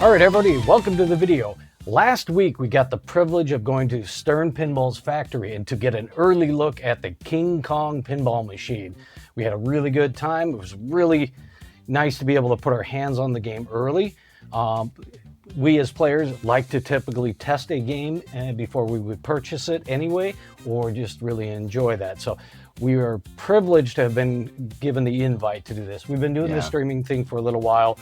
All right, everybody, welcome to the video. Last week, we got the privilege of going to Stern Pinball's factory and to get an early look at the King Kong pinball machine. We had a really good time. It was really nice to be able to put our hands on the game early. We as players like to typically test a game before we would purchase it anyway, or just really enjoy that. So we are privileged to have been given the invite to do this. We've been doing this streaming thing for a little while,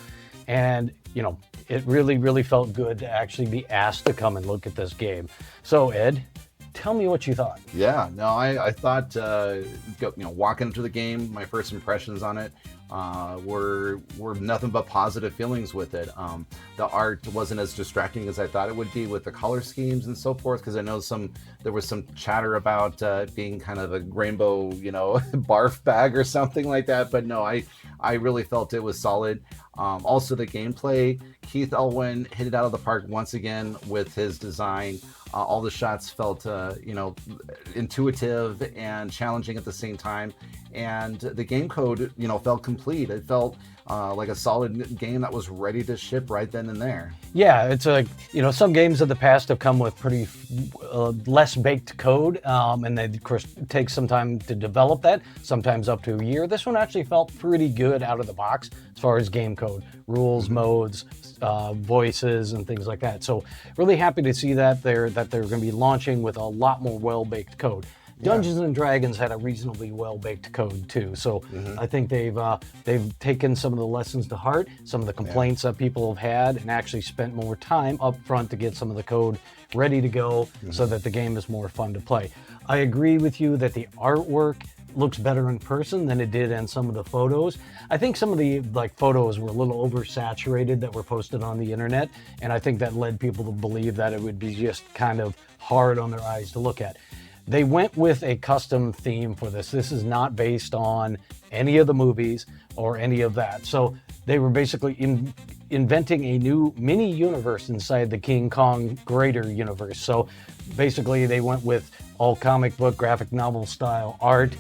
and you know, it really felt good to actually be asked to come and look at this game. So Ed, tell me what you thought. Yeah, no, I thought, walking into the game, my first impressions on it were nothing but positive feelings with it. The art wasn't as distracting as I thought it would be with the color schemes and so forth, because I know there was some chatter about being kind of a rainbow, barf bag or something like that. But no, I really felt it was solid. Also, the gameplay, Keithelwin hit it out of the park once again with his design. All the shots felt, intuitive and challenging at the same time. And the game code, felt complete. It felt like a solid game that was ready to ship right then and there. Yeah, it's some games of the past have come with pretty less baked code, and they of course take some time to develop that, sometimes up to a year. This one actually felt pretty good out of the box as far as game code, rules, modes, voices, and things like that. So really happy to see that they're going to be launching with a lot more well-baked code. Dungeons and Dragons had a reasonably well-baked code too, so I think they've taken some of the lessons to heart, some of the complaints that people have had, and actually spent more time up front to get some of the code ready to go so that the game is more fun to play. I agree with you that the artwork looks better in person than it did in some of the photos. I think some of the photos were a little oversaturated that were posted on the internet, and I think that led people to believe that it would be just kind of hard on their eyes to look at. They went with a custom theme for this. This is not based on any of the movies or any of that. So they were basically inventing a new mini universe inside the King Kong greater universe. So basically they went with all comic book, graphic novel style art,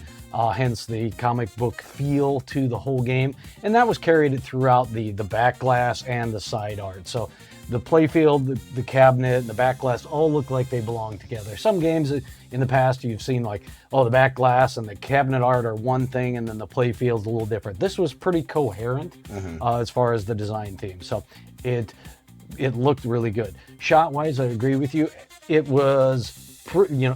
hence the comic book feel to the whole game. And that was carried throughout the back glass and the side art. So the playfield, the cabinet, and the back glass all look like they belong together. Some games in the past you've seen the back glass and the cabinet art are one thing and then the playfield's a little different. This was pretty coherent as far as the design theme. So it looked really good. Shot-wise, I agree with you. It was,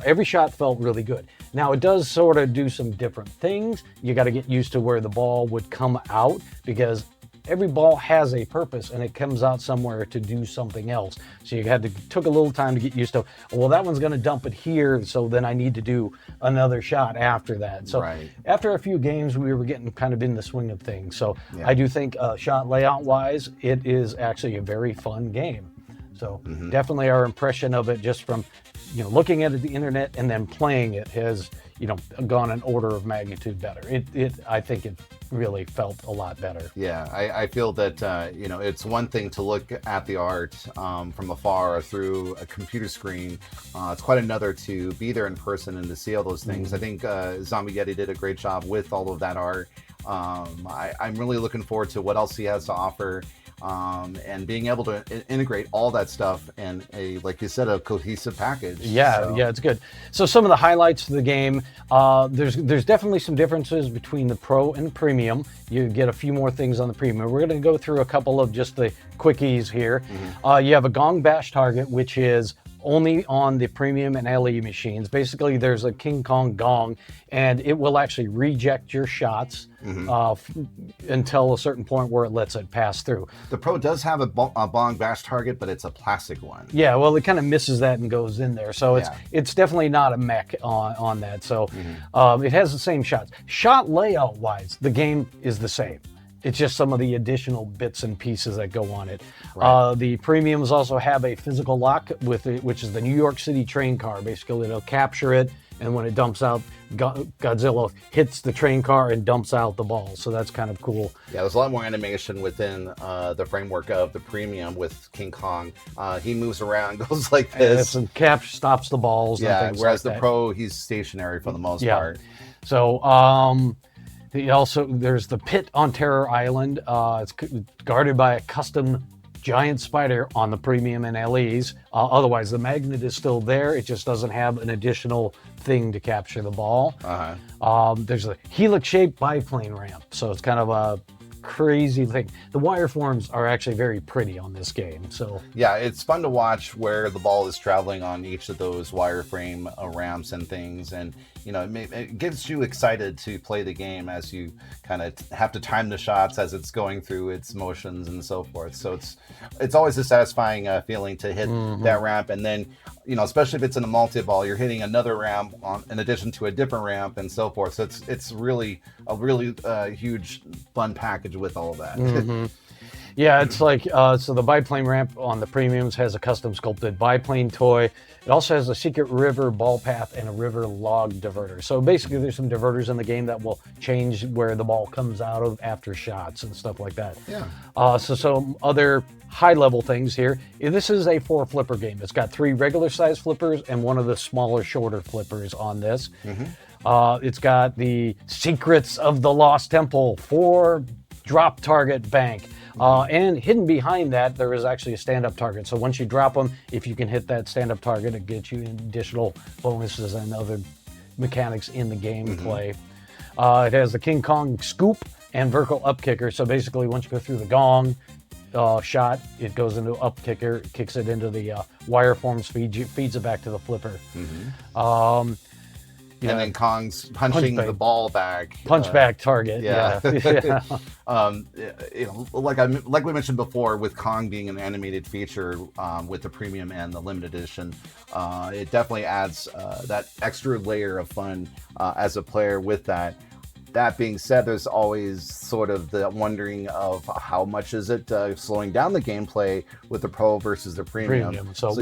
every shot felt really good. Now, it does sort of do some different things. You got to get used to where the ball would come out, because every ball has a purpose and it comes out somewhere to do something else. So you took a little time to get used to, well, that one's going to dump it here, so then I need to do another shot after that. So after a few games, we were getting kind of in the swing of things. So I do think shot layout wise, it is actually a very fun game. So definitely our impression of it just from looking at the internet and then playing it has gone an order of magnitude better. I think it really felt a lot better. Yeah, I feel that it's one thing to look at the art from afar or through a computer screen. It's quite another to be there in person and to see all those things. I think Zombie Yeti did a great job with all of that art. I'm really looking forward to what else he has to offer. And being able to integrate all that stuff in like you said, a cohesive package. Yeah, it's good. So some of the highlights of the game, there's definitely some differences between the Pro and Premium. You get a few more things on the Premium. We're going to go through a couple of just the quickies here. You have a Gong Bash target, which is only on the Premium and LE machines. Basically, there's a King Kong gong, and it will actually reject your shots until a certain point where it lets it pass through. The Pro does have a Gong Bash target, but it's a plastic one. Yeah, well, it kind of misses that and goes in there. So it's definitely not a mech on that. So it has the same shots. Shot layout-wise, the game is the same. It's just some of the additional bits and pieces that go on it. The Premiums also have a physical lock with it, which is the New York City train car. Basically, it'll capture it, and when it dumps out, Godzilla hits the train car and dumps out the ball. So that's kind of cool. Yeah, there's a lot more animation within the framework of the Premium with King Kong. He moves around, goes like this. And Cap stops the balls. Yeah, and whereas like the Pro, he's stationary for the most part. So, there's the pit on Terror Island. It's guarded by a custom giant spider on the premium and LEs. Otherwise, the magnet is still there. It just doesn't have an additional thing to capture the ball. There's a helix-shaped biplane ramp, so it's kind of a crazy thing. The wireforms are actually very pretty on this game. So yeah, it's fun to watch where the ball is traveling on each of those wireframe ramps and things, and you know, it gets you excited to play the game as you kind of have to time the shots as it's going through its motions and so forth. So it's always a satisfying feeling to hit that ramp, and then, you know, especially if it's in a multi-ball, you're hitting another ramp in addition to a different ramp and so forth. So it's really a really huge fun package with all of that. Yeah, it's like, so the biplane ramp on the premiums has a custom sculpted biplane toy. It also has a secret river ball path and a river log diverter. So basically there's some diverters in the game that will change where the ball comes out of after shots and stuff like that. Yeah. So some other high level things here. This is a 4 flipper game. It's got 3 regular size flippers and one of the smaller, shorter flippers on this. It's got the Secrets of the Lost Temple, 4 drop target bank. And hidden behind that, there is actually a stand-up target. So once you drop them, if you can hit that stand-up target, it gets you additional bonuses and other mechanics in the gameplay. It has the King Kong scoop and vertical up kicker. So basically, once you go through the gong shot, it goes into up kicker, kicks it into the wire forms, feeds it back to the flipper. And then Kong's punching the ball back. Punch back target. Yeah. Yeah. Like we mentioned before, with Kong being an animated feature with the premium and the limited edition, it definitely adds that extra layer of fun as a player with that. That being said, there's always sort of the wondering of how much is it slowing down the gameplay with the Pro versus the Premium. So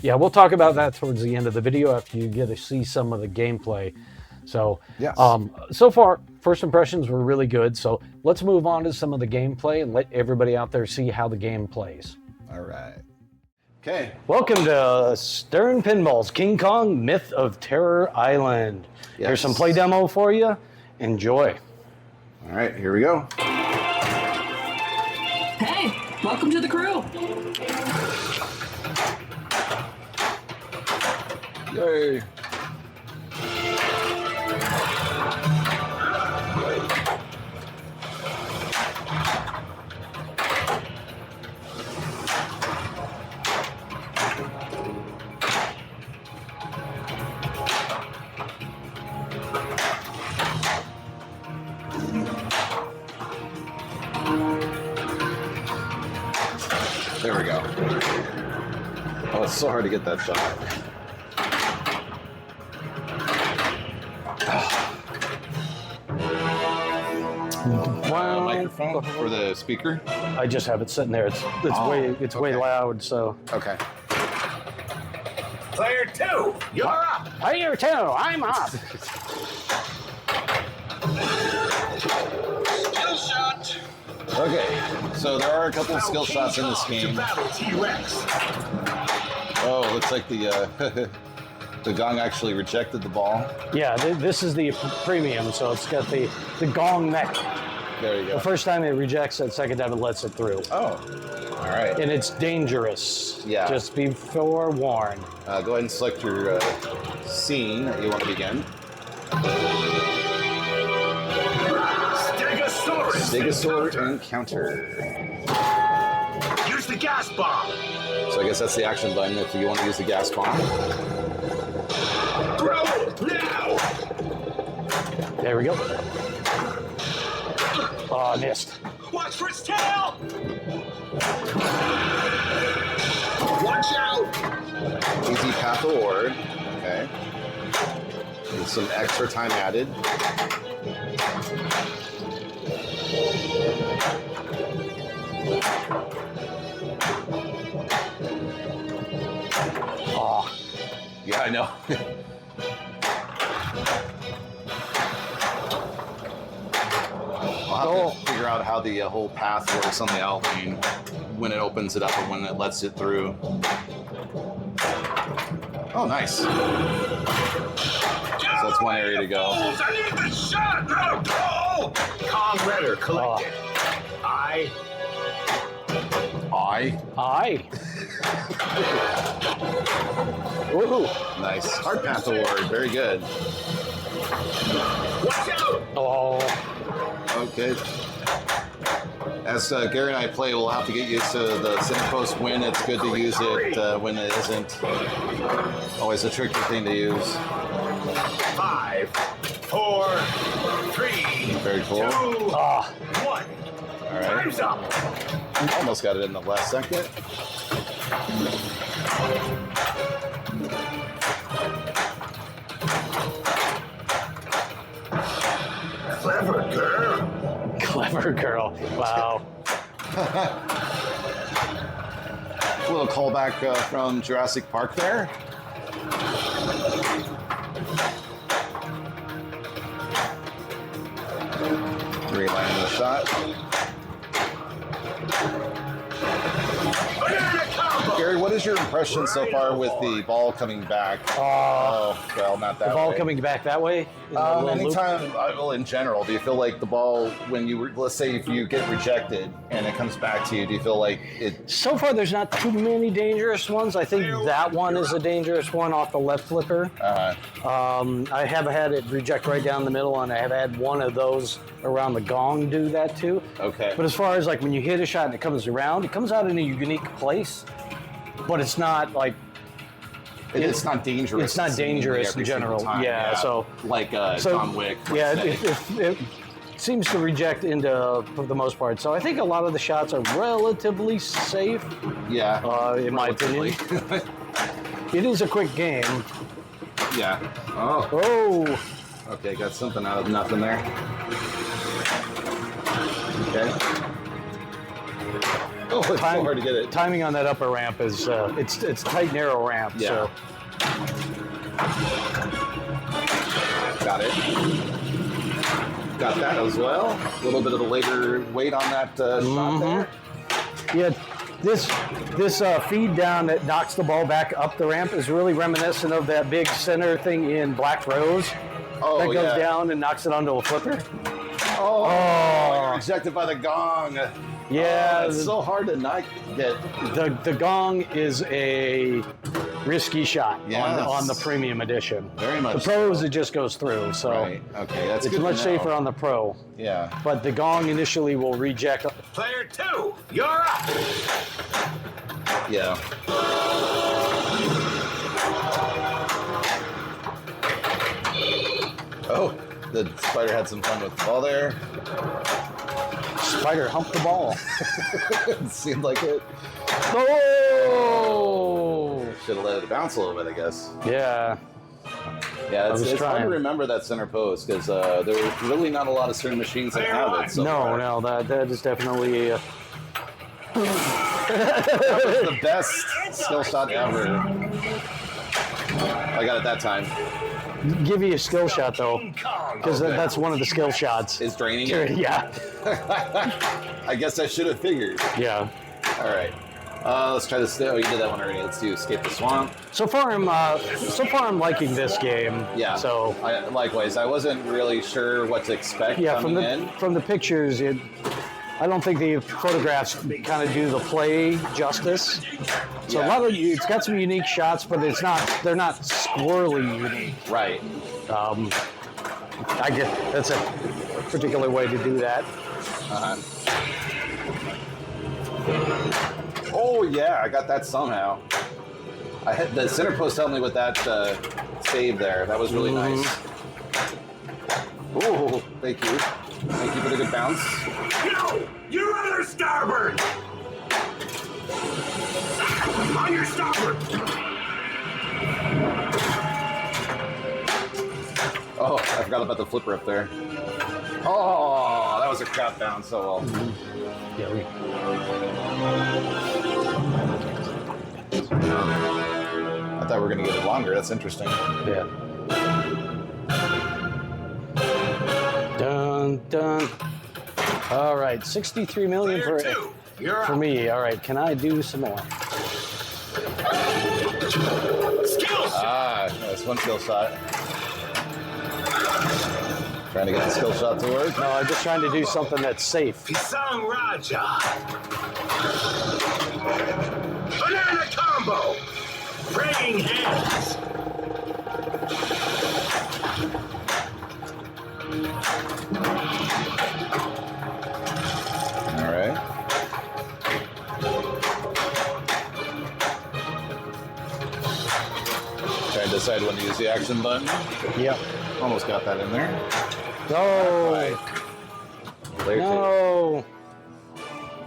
we'll talk about that towards the end of the video after you get to see some of the gameplay. So yes. So far, first impressions were really good. So let's move on to some of the gameplay and let everybody out there see how the game plays. All right. Okay. Welcome to Stern Pinball's King Kong Myth of Terror Island. Yes. Here's some play demo for you. Enjoy. All right, here we go. Hey, welcome to the crew. Yay. There we go. Oh, it's so hard to get that shot. Wow. Microphone for the speaker? I just have it sitting there. It's way loud. So Okay. Player 2, you're up. player 2, I'm up. Skill shot. Okay, so there are a couple of skill shots in this game. Battle T-Rex. Oh, looks like the the gong actually rejected the ball. Yeah, this is the premium, so it's got the gong neck. There you go. The first time it rejects it, second time it lets it through. Oh, all right. And it's dangerous. Yeah. Just be forewarned. Go ahead and select your scene that you want to begin. Stegosaur encounter. Use the gas bomb. So I guess that's the action button if you want to use the gas bomb. Throw it now. There we go. Oh, I missed. Watch for its tail. Watch out. Easy path award. Okay. With some extra time added. Oh, Yeah, I know. I'll have to figure out how the whole path works on the outlane when it opens it up and when it lets it through. Oh, nice. So that's one area to go. I need the shot. No. Calm letter collected. I. Woohoo! Nice. Hard Path Award. Very good. Watch out! Oh, Okay. As Gary and I play, we'll have to get used to the center post when it's good to use it, when it isn't. Always a tricky thing to use. 5, 4, 3, Very cool. 2, 1. All right. Time's up. Almost got it in the last second. Clever girl. clever girl. Wow. A little callback from Jurassic Park there. Relaying the shot. Banana combo. Gary, what is your impression so far with the ball coming back? Oh, well, not that The ball way. coming back that way? In the little loop? Anytime, well, in general, do you feel like the ball, when you, let's say if you get rejected and it comes back to you, do you feel like it? So far, there's not too many dangerous ones. I think that one is a dangerous one off the left flipper. I have had it reject right down the middle, and I have had one of those around the gong do that too. Okay. But as far as like when you hit a shot and it comes around, it comes out in a unique place, but it's not like It's not dangerous. it's not seemingly dangerous every in general. single time, Yeah, so like so, John Wick. Yeah, aesthetic. it seems to reject into for the most part. So I think a lot of the shots are relatively safe. Yeah. In my opinion, relatively. it is a quick game. Yeah. Oh. Oh, Okay, got something out of nothing there. Okay. Oh, it's so hard to get it. timing on that upper ramp is it's tight, narrow ramp. Yeah. So Got it. Got that as well. A little bit of the later weight on that shot there. yeah, this feed down that knocks the ball back up the ramp is really reminiscent of that big center thing in Black Rose Oh, that goes yeah. down and knocks it onto a flipper. Oh, Oh. you're rejected by the gong. Yeah, Oh, it's so hard to not get. the gong is a risky shot Yes. on the premium edition. Very much The pros it just goes through, so Right. Okay, that's it's good much to know. safer on the pro. Yeah. But the gong initially will reject. Player 2, you're up. Yeah. Oh, the spider had some fun with the ball there. Spider humped the ball. It seemed like it. Oh! Should have let it bounce a little bit, I guess. Yeah. Yeah, was it's hard trying. to remember that center post because there's really not a lot of certain machines that have it. So far. No, that is definitely. The best skill shot ever. I got it that time. Give you a skill shot though, because Okay. that's one of the skill shots. Is draining it? Yeah. I guess I should have figured. Yeah. All right. Let's try this. Oh, you did that one already. Let's do Escape the Swamp. So far I'm liking this game. Yeah. So Likewise, I wasn't really sure what to expect yeah, coming in. from the pictures, I don't think the photographs kind of do the play justice. So Yeah. a lot of it's got some unique shots, but they're not squirrely unique. Right. I guess that's a particular way to do that. Oh yeah, I got that somehow. I had the center post helped me with that save there. That was really nice. Oh, thank you. Thank you for the good bounce. No, your other starboard. On your starboard. Oh, I forgot about the flipper up there. Oh, that was a crap bounce. So well. Yeah, I thought we were gonna get it longer. That's interesting. yeah. Dun dun. All right, 63 million Player 2, you're for up. me. All right, can I do some more? Skill shot. Ah, that's one skill shot. Trying to get the skill shot to work. No, I'm just trying to do something that's safe. Pisang Raja. Banana combo. Praying hands. All right. Trying to decide when to use the action button. Yep. Almost got that in there. No. Right. Layer No.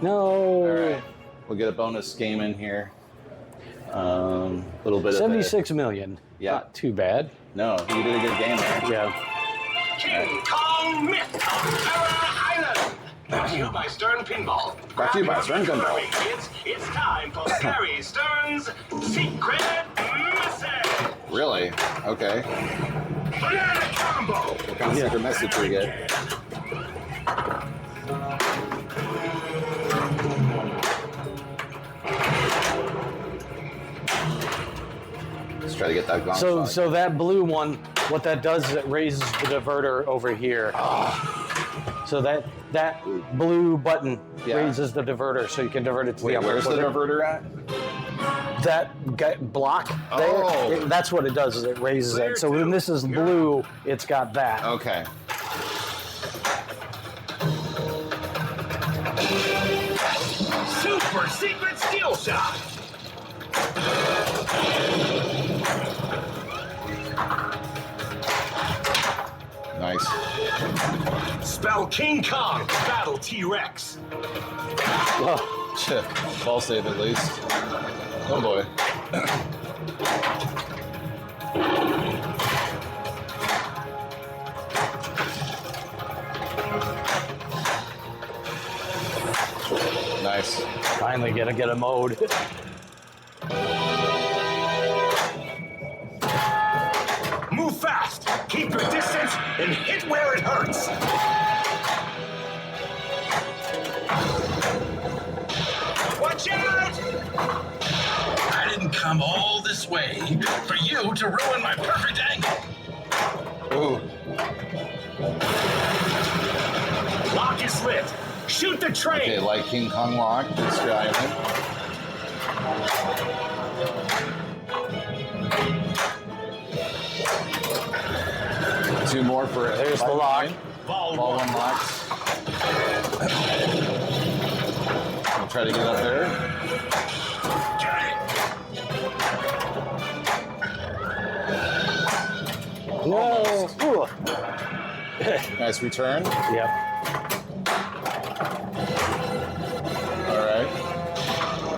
No. two. All right. We'll get a bonus game in here. A little bit of 76 million. Yeah. Not too bad. No, you did a good game there. Yeah. King Kong Myth of Terror Island. Brought to you by Stern Pinball. Brought to you by Stern Pinball. Hurry, kids. It's time for Scary Stern's Secret Message. Really? Okay. Banana combo. What kind of secret message do we get? Let's try to get that gong So, shot. so that blue one, what that does is it raises the diverter over here. So that blue button Yeah. raises the diverter, so you can divert it to Wait, the upper where's the footer. diverter at? That block there, Oh. that's what it does, is it raises Clear it. So when two. this is blue, it's got that. Okay. Super secret skill shot. Nice. Spell King Kong. Battle T-Rex. Oh, Ball save at least. Oh boy. Nice. finally gonna get a mode. Move fast. Keep your distance and hit where it hurts. Watch out! I didn't come all this way for you to ruin my perfect angle. Ooh. Lock is lit. Shoot the train. Okay, like King Kong lock, this guy. Two more for it. There's the lock. Ball Ball one. one locks. I'll try to get up there. No. Ooh. Nice return. Yep. All right.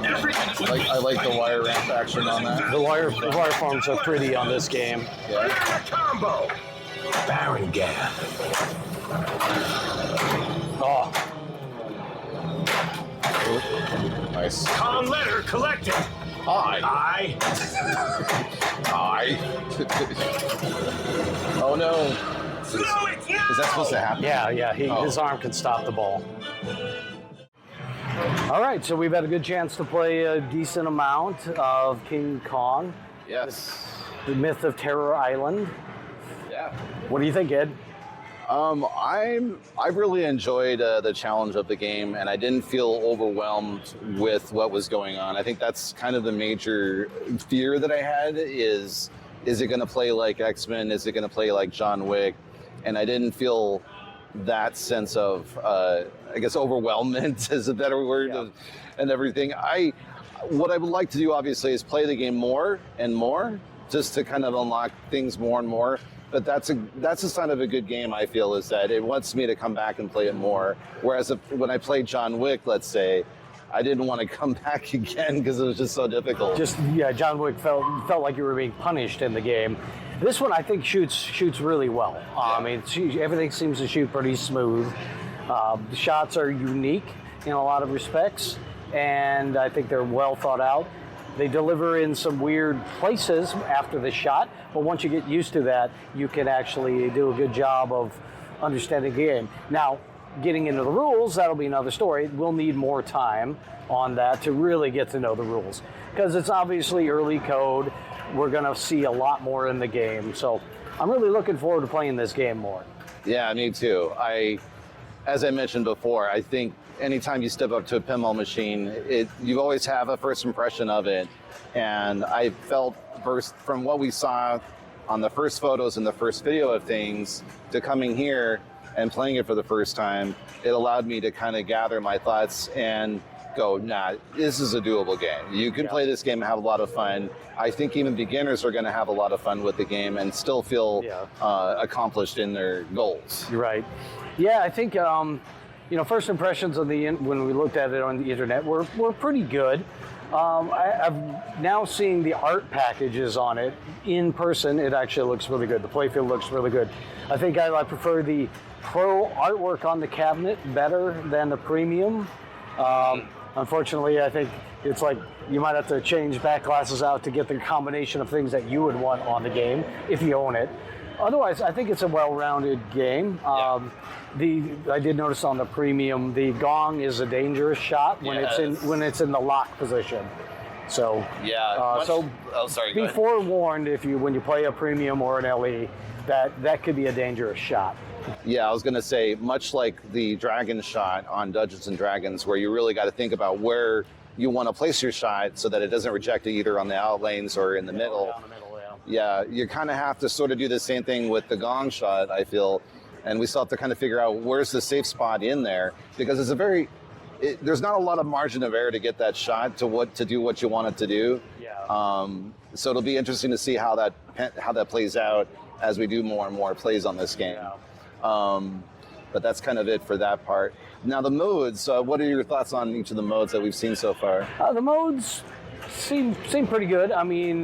Everything I like the wire ramp action on that. The wire forms are pretty on this game. Yeah. Banana combo. Baron Gap. Oh, Nice. Com letter collected. Hi. I. Hi. Oh no. No, it's not. Is that supposed to happen? yeah. Oh. His arm can stop the ball. All right, so we've had a good chance to play a decent amount of King Kong, Yes. the Myth of Terror Island. Yeah. What do you think, Ed? I really enjoyed the challenge of the game, and I didn't feel overwhelmed with what was going on. I think that's kind of the major fear that I had is it going to play like X-Men? Is it going to play like John Wick? And I didn't feel that sense of, I guess, overwhelmment is a better word, Yeah. and everything. What I would like to do, obviously, is play the game more and more, just to kind of unlock things more and more. But that's a sign of a good game, I feel, is that it wants me to come back and play it more. Whereas when I played John Wick, let's say, I didn't want to come back again because it was just so difficult. John Wick felt like you were being punished in the game. This one, I think, shoots really well. I mean, everything seems to shoot pretty smooth. The shots are unique in a lot of respects, and I think they're well thought out. They deliver in some weird places after the shot, but once you get used to that, you can actually do a good job of understanding the game. Now, getting into the rules, that'll be another story. We'll need more time on that to really get to know the rules, because it's obviously early code. We're going to see a lot more in the game, so I'm really looking forward to playing this game more. Yeah, me too. As I mentioned before, I think anytime you step up to a pinball machine, you always have a first impression of it. And I felt first from what we saw on the first photos and the first video of things to coming here and playing it for the first time, it allowed me to kind of gather my thoughts and go, nah, this is a doable game. You can play this game and have a lot of fun. I think even beginners are going to have a lot of fun with the game and still feel accomplished in their goals. You're right. Yeah, I think, first impressions on when we looked at it on the internet were pretty good. I've now seen the art packages on it in person. It actually looks really good. The playfield looks really good. I think I prefer the pro artwork on the cabinet better than the premium. Unfortunately, I think it's like you might have to change back glasses out to get the combination of things that you would want on the game if you own it. Otherwise, I think it's a well-rounded game. I did notice on the premium, the gong is a dangerous shot when it's in the lock position. So be forewarned when you play a premium or an LE that could be a dangerous shot. Yeah, I was going to say, much like the dragon shot on Dungeons and Dragons, where you really got to think about where you want to place your shot so that it doesn't reject it either on the out lanes or in the middle. Down the middle, yeah, you kind of have to sort of do the same thing with the gong shot, I feel. And we still have to kind of figure out where's the safe spot in there, because it's there's not a lot of margin of error to get that shot to do what you want it to do. Yeah. So it'll be interesting to see how that plays out as we do more and more plays on this game. Yeah. But that's kind of it for that part. Now the modes, what are your thoughts on each of the modes that we've seen so far? The modes seem pretty good. I mean,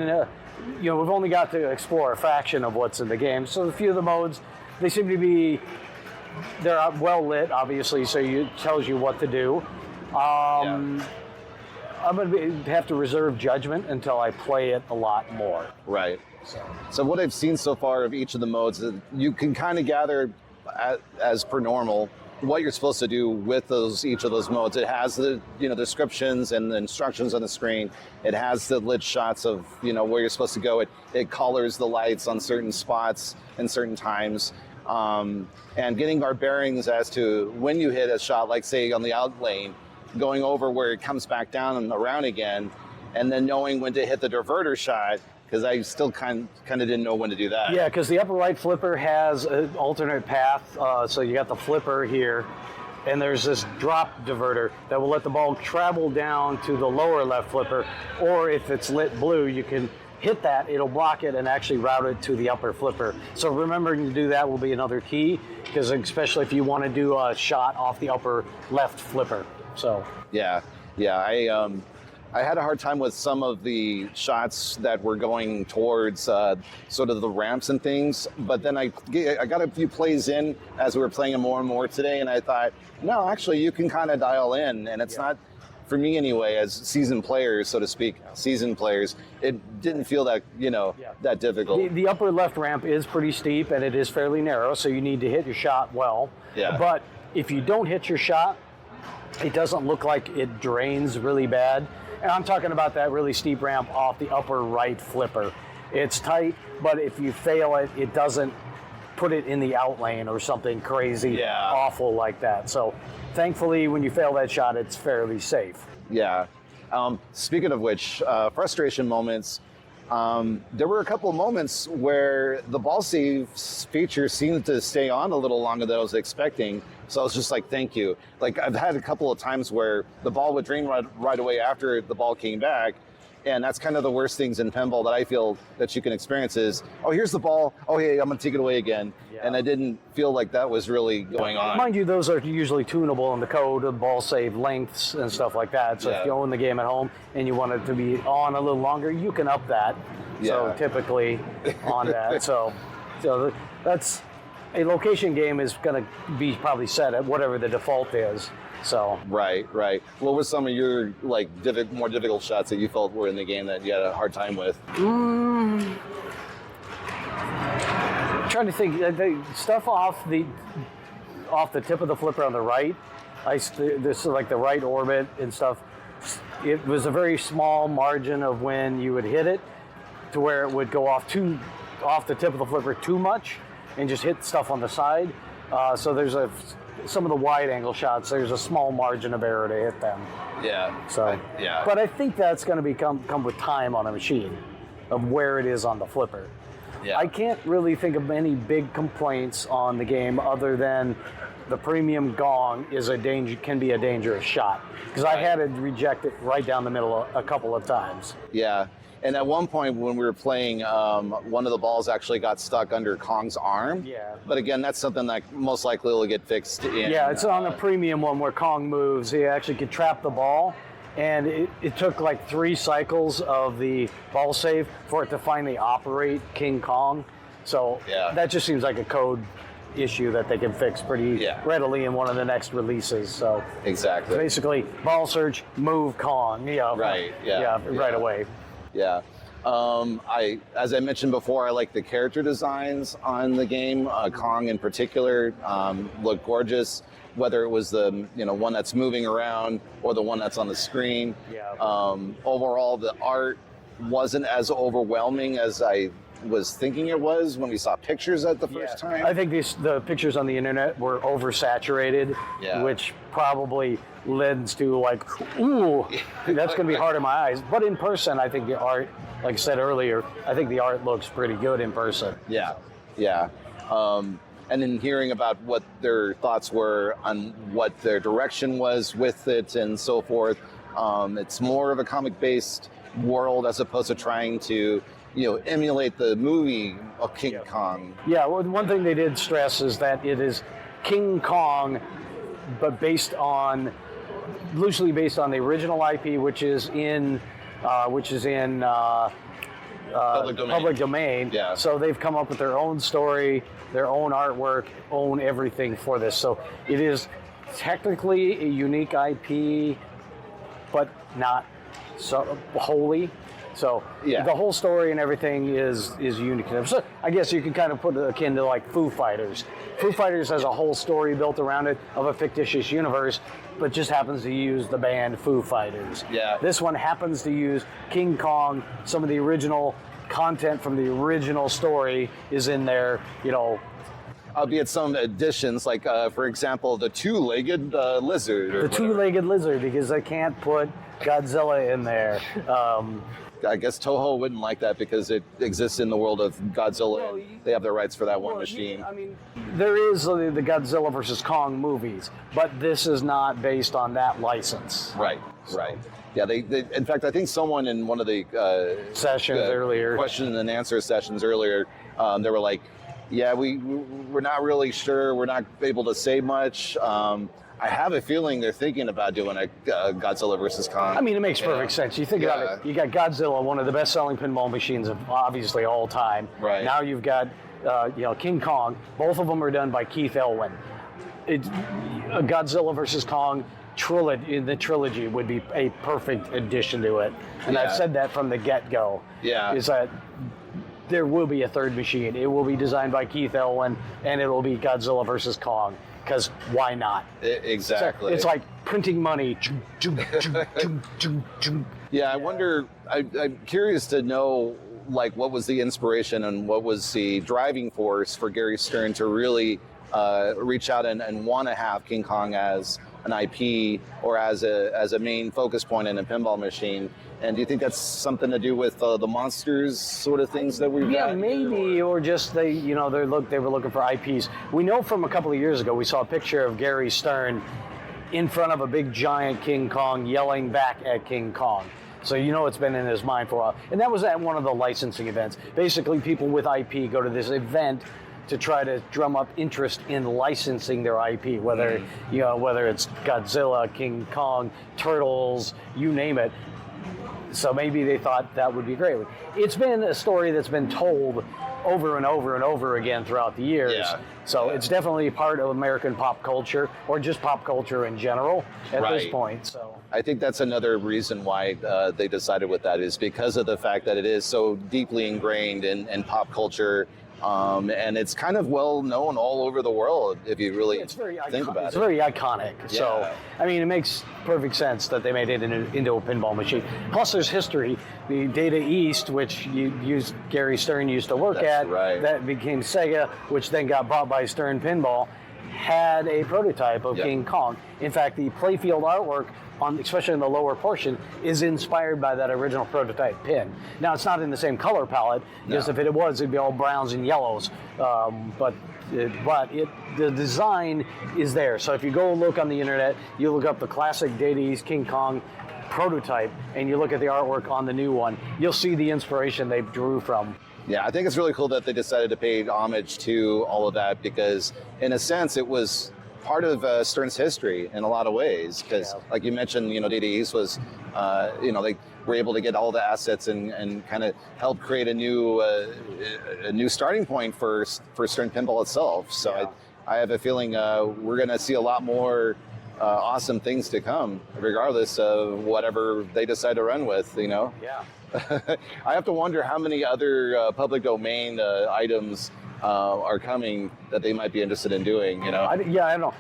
we've only got to explore a fraction of what's in the game. So a few of the modes, they seem to be, they're well lit, obviously, so it tells you what to do. I'm going to have to reserve judgment until I play it a lot more. Right. So what I've seen so far of each of the modes, you can kind of gather, as per normal, what you're supposed to do with each of those modes. It has the descriptions and the instructions on the screen. It has the lit shots of where you're supposed to go. It colors the lights on certain spots and certain times, and getting our bearings as to when you hit a shot, like say on the out lane, going over where it comes back down and around again, and then knowing when to hit the diverter shot. Because I still kind of didn't know when to do that. Yeah, because the upper right flipper has an alternate path. So you got the flipper here, and there's this drop diverter that will let the ball travel down to the lower left flipper. Or if it's lit blue, you can hit that, it'll block it and actually route it to the upper flipper. So remembering to do that will be another key, because especially if you want to do a shot off the upper left flipper. So yeah, I had a hard time with some of the shots that were going towards sort of the ramps and things, but then I got a few plays in as we were playing them more and more today, and I thought, no, actually you can kind of dial in, and it's not, for me anyway, as seasoned players, so to speak, it didn't feel that, that difficult. The upper left ramp is pretty steep, and it is fairly narrow, so you need to hit your shot well. Yeah. But if you don't hit your shot, it doesn't look like it drains really bad. And I'm talking about that really steep ramp off the upper right flipper. It's tight, but if you fail it, it doesn't put it in the out lane or something crazy awful like that. So thankfully, when you fail that shot, it's fairly safe. Yeah. Speaking of which, frustration moments, there were a couple of moments where the ball save feature seemed to stay on a little longer than I was expecting. So I was just like, thank you. Like, I've had a couple of times where the ball would drain right away after the ball came back. And that's kind of the worst things in pinball that I feel that you can experience is, oh, here's the ball. Oh, hey, I'm going to take it away again. Yeah. And I didn't feel like that was really going on. Mind you, those are usually tunable in the code, the ball save lengths and stuff like that. So if you own the game at home and you want it to be on a little longer, you can up that. Yeah. So typically on that. So that's a location game is going to be probably set at whatever the default is. So right. What were some of your more difficult shots that you felt were in the game that you had a hard time with? Trying to think, the stuff off the tip of the flipper on the right. This is like the right orbit and stuff. It was a very small margin of when you would hit it to where it would go off the tip of the flipper too much and just hit stuff on the side. So there's some of the wide angle shots, there's a small margin of error to hit them. Yeah. So, yeah. But I think that's going to come with time on a machine of where it is on the flipper. Yeah. I can't really think of any big complaints on the game other than the premium gong can be a dangerous shot, because I had to reject it right down the middle a couple of times. Yeah. And at one point when we were playing, one of the balls actually got stuck under Kong's arm. Yeah. But again, that's something that most likely will get fixed in. Yeah, it's on the premium one where Kong moves. He actually could trap the ball, and it took like 3 cycles of the ball save for it to finally operate King Kong. So that just seems like a code issue that they can fix pretty readily in one of the next releases. So exactly. Basically, ball search, move Kong. Right. Yeah. Right away. Yeah. As I mentioned before, I like the character designs on the game. Kong in particular looked gorgeous, whether it was the one that's moving around or the one that's on the screen. Yeah. Overall, the art wasn't as overwhelming as I was thinking it was when we saw pictures at the first time. I think the pictures on the internet were oversaturated, which probably lends to like, ooh, that's going to be hard on my eyes. But in person, I think the art, like I said earlier, I think the art looks pretty good in person. Yeah. And in hearing about what their thoughts were on what their direction was with it and so forth, it's more of a comic-based world as opposed to trying to emulate the movie of King Kong. Yeah, well, one thing they did stress is that it is King Kong, but loosely based on the original IP, which is in public domain. Yeah. So they've come up with their own story, their own artwork, own everything for this. So it is technically a unique IP, but not so wholly. So the whole story and everything is unique. So I guess you can kind of put it akin to like Foo Fighters. Foo Fighters has a whole story built around it of a fictitious universe, but just happens to use the band Foo Fighters. Yeah. This one happens to use King Kong. Some of the original content from the original story is in there, Albeit some additions, like for example, the two-legged lizard. The two-legged lizard, because I can't put Godzilla in there. I guess Toho wouldn't like that because it exists in the world of Godzilla. They have the rights for that one machine. I mean, there is the Godzilla versus Kong movies, but this is not based on that license. Right. Yeah, they in fact, I think someone in one of the sessions earlier, question and answer sessions earlier, they were like, yeah, we're not really sure. We're not able to say much. I have a feeling they're thinking about doing a Godzilla versus Kong. I mean, it makes perfect sense. You think about it. You got Godzilla, one of the best-selling pinball machines of obviously all time. Right. Now you've got King Kong. Both of them are done by Keithelwin. A Godzilla versus Kong the trilogy would be a perfect addition to it. And I've said that from the get-go. Yeah. Is that there will be a third machine. It will be designed by Keithelwin, and it will be Godzilla versus Kong. Because why not? Exactly. It's like printing money. Yeah, I wonder. I'm curious to know, like, what was the inspiration and what was the driving force for Gary Stern to really reach out and want to have King Kong as an IP or as a main focus point in a pinball machine. And do you think that's something to do with the monsters sort of things that we've got? Yeah, maybe, or just they were looking for IPs. We know from a couple of years ago, we saw a picture of Gary Stern in front of a big giant King Kong yelling back at King Kong. So it's been in his mind for a while. And that was at one of the licensing events. Basically, people with IP go to this event to try to drum up interest in licensing their IP, whether it's Godzilla, King Kong, Turtles, you name it. So maybe they thought that would be great. It's been a story that's been told over and over and over again throughout the years. Yeah. So it's definitely part of American pop culture, or just pop culture in general at this point. So I think that's another reason why they decided with that, is because of the fact that it is so deeply ingrained in pop culture. And it's kind of well known all over the world if you really think about it. It's very iconic. Yeah. So, I mean, it makes perfect sense that they made it into a pinball machine. Plus, there's history. The Data East, which Gary Stern used to work at, that became Sega, which then got bought by Stern Pinball. had a prototype of King Kong. In fact, the playfield artwork, especially in the lower portion, is inspired by that original prototype pin. Now, it's not in the same color palette, because if it was, it'd be all browns and yellows. But the design is there. So if you go look on the internet, you look up the classic Deities King Kong prototype, and you look at the artwork on the new one, you'll see the inspiration they drew from. Yeah, I think it's really cool that they decided to pay homage to all of that, because in a sense it was part of Stern's history in a lot of ways, because like you mentioned, Data East was, they were able to get all the assets and kind of help create a new starting point for Stern Pinball itself. So I have a feeling we're going to see a lot more awesome things to come, regardless of whatever they decide to run with, Yeah. I have to wonder how many other public domain items are coming that they might be interested in doing, I don't know.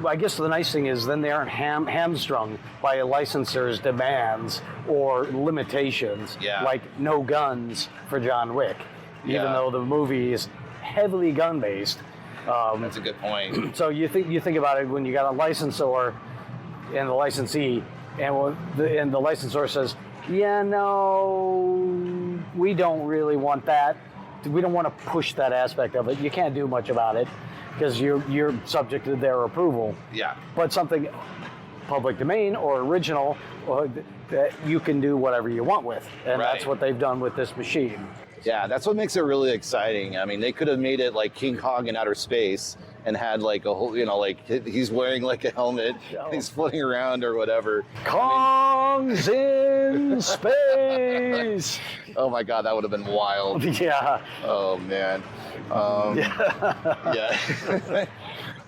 I guess the nice thing is then they aren't hamstrung by a licensor's demands or limitations, like no guns for John Wick, even though the movie is heavily gun-based. That's a good point. So you think about it when you got a licensor and the licensee, and the licensor says, no, we don't really want that. We don't want to push that aspect of it. You can't do much about it because you're subject to their approval. Yeah. But something public domain or original, that you can do whatever you want with, and that's what they've done with this machine. Yeah, that's what makes it really exciting. I mean, they could have made it like King Kong in outer space and had like a whole, like he's wearing like a helmet, he's floating around or whatever. Kong's in space. Oh my God, that would have been wild. Yeah. Oh man. Yeah.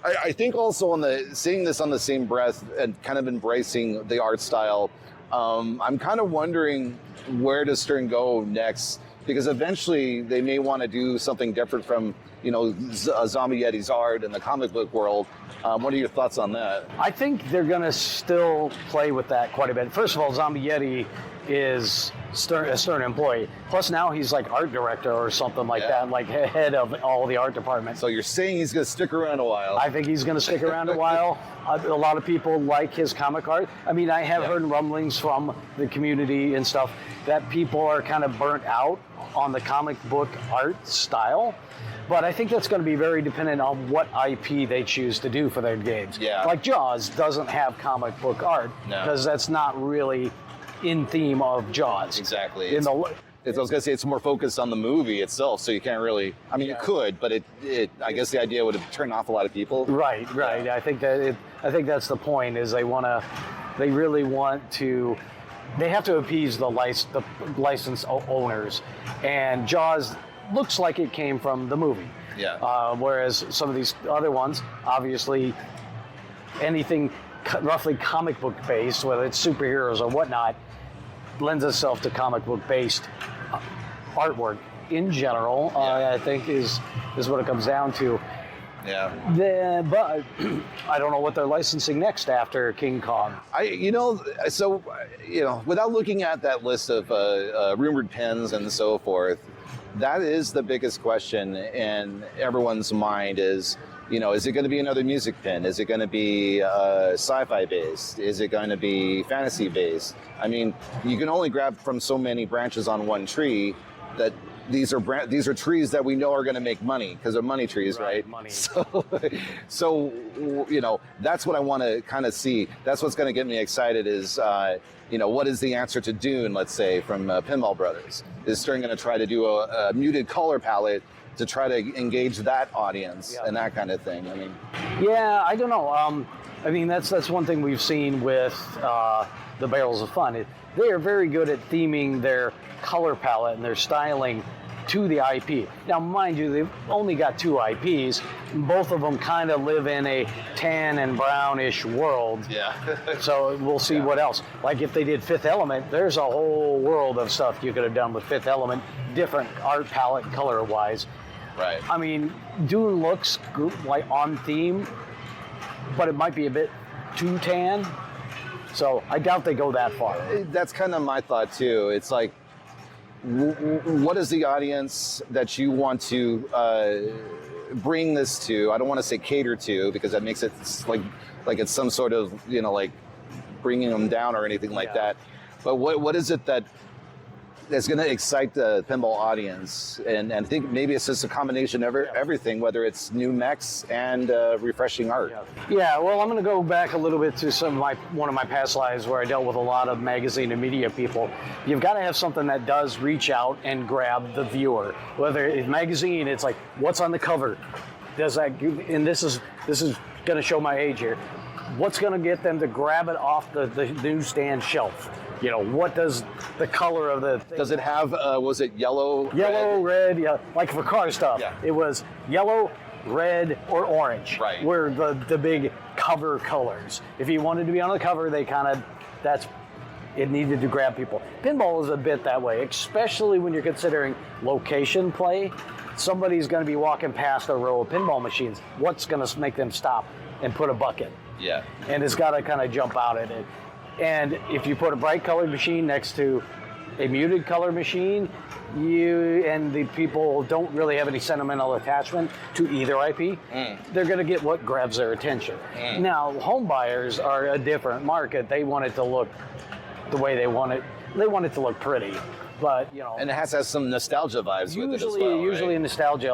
I think also seeing this on the same breath and kind of embracing the art style, I'm kind of wondering where does Stern go next? Because eventually they may want to do something different from, Zombie Yeti's art in the comic book world. What are your thoughts on that? I think they're going to still play with that quite a bit. First of all, Zombie Yeti is a Stern employee. Plus now he's like art director or something like that, like head of all the art department. So you're saying he's going to stick around a while? I think he's going to stick around a while. A lot of people like his comic art. I mean, I have heard rumblings from the community and stuff that people are kind of burnt out on the comic book art style. But I think that's going to be very dependent on what IP they choose to do for their games. Yeah. Like Jaws doesn't have comic book art because that's not really in theme of Jaws. Exactly. I was going to say it's more focused on the movie itself, so you can't really. I mean, you could, but I guess the idea would have turned off a lot of people. Right. Yeah. I think that's the point. Is they really want to. They have to appease the license owners, and Jaws looks like it came from the movie. Yeah. Whereas some of these other ones, obviously, anything roughly comic book based, whether it's superheroes or whatnot, lends itself to comic book based artwork in general. I think is what it comes down to. Yeah. But I don't know what they're licensing next after King Kong. Without looking at that list of rumored pins and so forth, that is the biggest question in everyone's mind is it going to be another music pin? Is it going to be sci-fi based? Is it going to be fantasy based? I mean, you can only grab from so many branches on one tree that these are trees that we know are going to make money because they're money trees, right? Money. So that's what I want to kind of see. That's what's going to get me excited is, what is the answer to Dune, let's say, from Pinball Brothers? Is Stern going to try to do a muted color palette to try to engage that audience and that kind of thing? I mean, yeah, I don't know. That's one thing we've seen with the Barrels of Fun. They are very good at theming their color palette and their styling to the IP. Now, mind you, they've only got 2 IPs. Both of them kind of live in a tan and brownish world. Yeah. So we'll see what else. Like if they did Fifth Element, there's a whole world of stuff you could have done with Fifth Element, different art palette color-wise. Right. I mean, Dune looks like on theme, but it might be a bit too tan. So I doubt they go that far. That's kind of my thought too. It's like, what is the audience that you want to bring this to, I don't want to say cater to, because that makes it like it's some sort of, like bringing them down or anything like that. But what is it that's going to excite the pinball audience? And I think maybe it's just a combination of everything, whether it's new mechs and refreshing art. Yeah, well, I'm going to go back a little bit to one of my past lives where I dealt with a lot of magazine and media people. You've got to have something that does reach out and grab the viewer. Whether it's magazine, it's like, what's on the cover? Does that? And this is going to show my age here. What's going to get them to grab it off the newsstand shelf? What does the color of the thing? Does it have, was it yellow, red, yeah, like for car stuff. Yeah. It was yellow, red, or orange. Right. Were the big cover colors. If you wanted to be on the cover, it needed to grab people. Pinball is a bit that way, especially when you're considering location play. Somebody's going to be walking past a row of pinball machines. What's going to make them stop and put a bucket? Yeah. And it's got to kind of jump out at it. And if you put a bright colored machine next to a muted color machine, the people don't really have any sentimental attachment to either IP, they're going to get what grabs their attention. Now, home buyers are a different market. They want it to look the way they want it. They want it to look pretty. But and it has to have some nostalgia vibes with it as well. Usually nostalgia,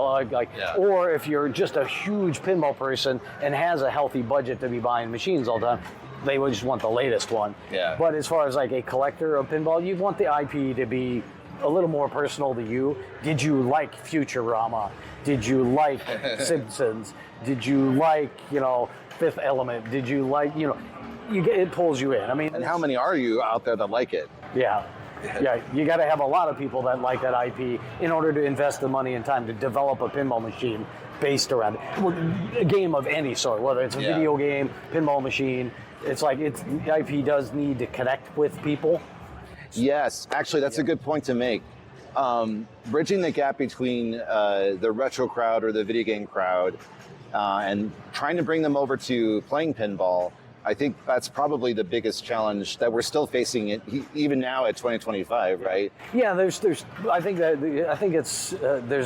or if you're just a huge pinball person and has a healthy budget to be buying machines all the time, they would just want the latest one. Yeah. But as far as like a collector of pinball, you want the IP to be a little more personal to you. Did you like Futurama? Did you like Simpsons? Did you like Fifth Element? Did you like it pulls you in. I mean, and how many are you out there that like it? Yeah. Yeah, you got to have a lot of people that like that IP in order to invest the money and time to develop a pinball machine based around it. Well, a game of any sort, whether it's a video game, pinball machine, the IP does need to connect with people. Yes, actually, that's a good point to make. Bridging the gap between the retro crowd or the video game crowd and trying to bring them over to playing pinball, I think that's probably the biggest challenge that we're still facing even now at 2025, right? Yeah, there's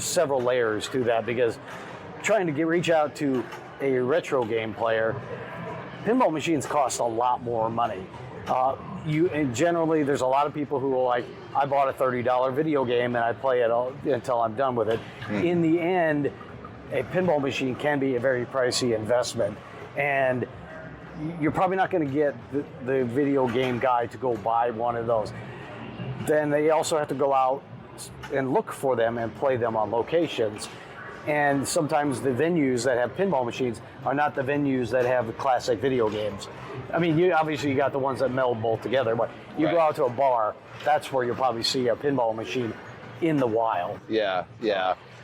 several layers to that, because trying to reach out to a retro game player, pinball machines cost a lot more money. And generally, there's a lot of people who are like, I bought a $30 video game and I play it until I'm done with it. In the end, a pinball machine can be a very pricey investment, and you're probably not going to get the video game guy to go buy one of those. Then they also have to go out and look for them and play them on locations. And sometimes the venues that have pinball machines are not the venues that have the classic video games. I mean, you got the ones that meld both together, but you go out to a bar, that's where you'll probably see a pinball machine in the wild. Yeah.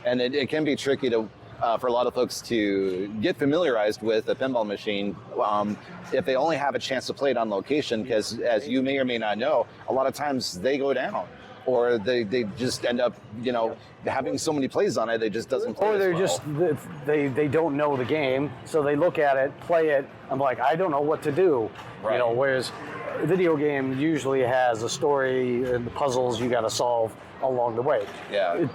And it can be tricky for a lot of folks to get familiarized with a pinball machine if they only have a chance to play it on location, because as you may or may not know, a lot of times they go down, or they just end up having so many plays on it, they just doesn't play. Or they're they don't know the game, so they look at it, play it, I'm like, I don't know what to do. Right. Whereas a video game usually has a story and the puzzles you got to solve along the way. Yeah.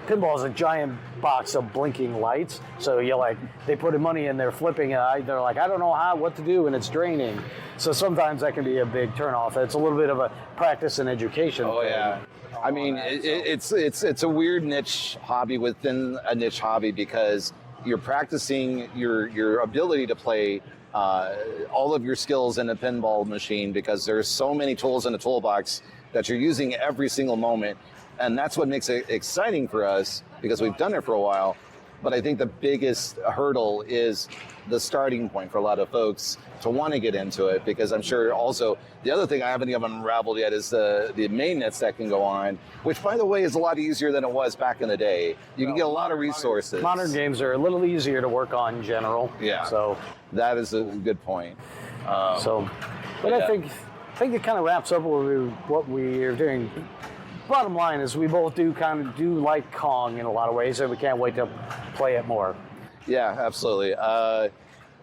Pinball is a giant box of blinking lights, so they put money in there flipping it. They're like, I don't know what to do, and it's draining. So sometimes that can be a big turnoff. It's a little bit of a practice and education thing. Yeah. I mean, it's a weird niche hobby within a niche hobby, because you're practicing your ability to play all of your skills in a pinball machine, because there's so many tools in a toolbox that you're using every single moment. And that's what makes it exciting for us, because we've done it for a while. But I think the biggest hurdle is the starting point for a lot of folks to want to get into it, because I'm sure also the other thing I haven't even unraveled yet is the maintenance that can go on, which, by the way, is a lot easier than it was back in the day. You can get a lot of resources. Modern games are a little easier to work on in general. Yeah. So that is a good point. I think it kind of wraps up what we are doing. Bottom line is we both do like Kong in a lot of ways, and we can't wait to play it more. Yeah, absolutely.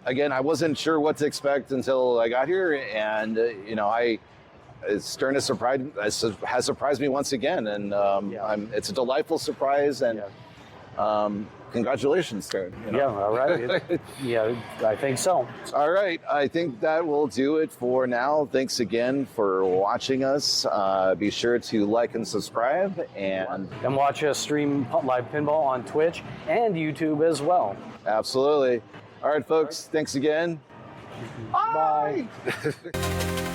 Again, I wasn't sure what to expect until I got here, and Stern has surprised me once again, and it's a delightful surprise, and Congratulations, Stern. You know? Yeah, all right. Yeah, I think so. All right, I think that will do it for now. Thanks again for watching us. Be sure to like and subscribe, and watch us stream live pinball on Twitch and YouTube as well. absolutely. All right, folks, thanks again. Bye. Bye.